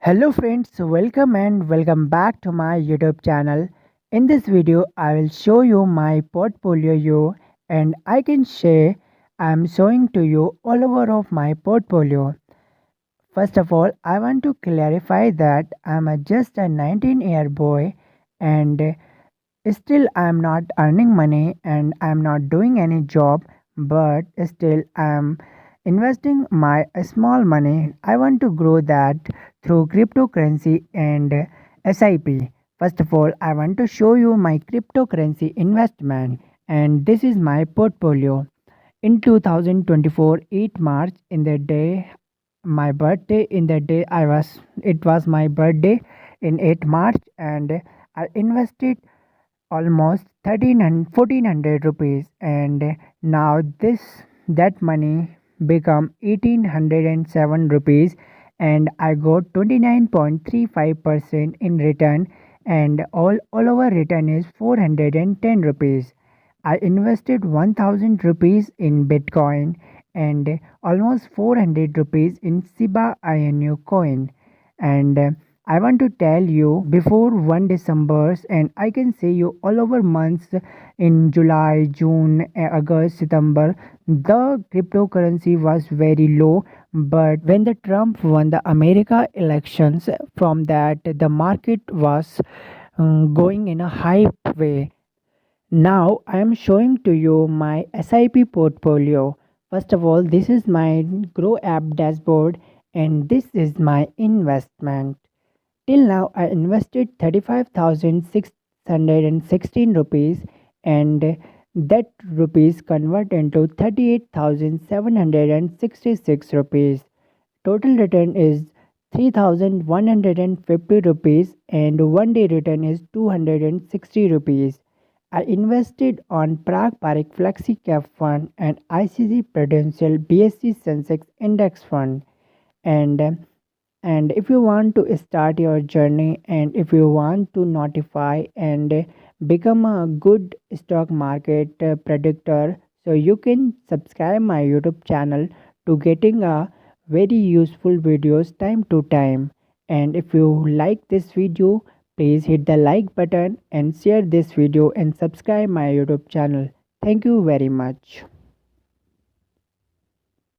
Hello friends, welcome back to my YouTube channel. In this video, I will show you my portfolio and I can share I am showing to you all over of my portfolio. First of all, I want to clarify that I am just a 19-year boy and still I am not earning money and I am not doing any job, but still I am investing my small money. I want to grow that through cryptocurrency and SIP. First of all, I want to show you my cryptocurrency investment and this is my portfolio. In 2024, 8 March, in the day my birthday, in the day it was my birthday in 8 March and I invested almost 1400 rupees and now that money become 1807 rupees and I got 29.35% in return and all over return is 410 rupees. I invested 1000 rupees in Bitcoin and almost 400 rupees in Shiba Inu coin and I want to tell you before 1 December and I can say you all over months in July, June, August, September the cryptocurrency was very low, but when the Trump won the America elections, from that the market was going in a hype way. Now I am showing to you my SIP portfolio. First of all, this is my Grow app dashboard and this is my investment. Till now, I invested 35,616 rupees and that rupees convert into 38,766 rupees. Total return is 3,150 rupees and 1 day return is 260 rupees. I invested on Prague Parik Flexi Cap Fund and ICC Prudential BSC Sensex Index Fund and if you want to start your journey and if you want to notify and become a good stock market predictor, so you can subscribe my YouTube channel to getting a very useful videos time to time. And if you like this video, please hit the like button and share this video and subscribe my YouTube channel. Thank you very much.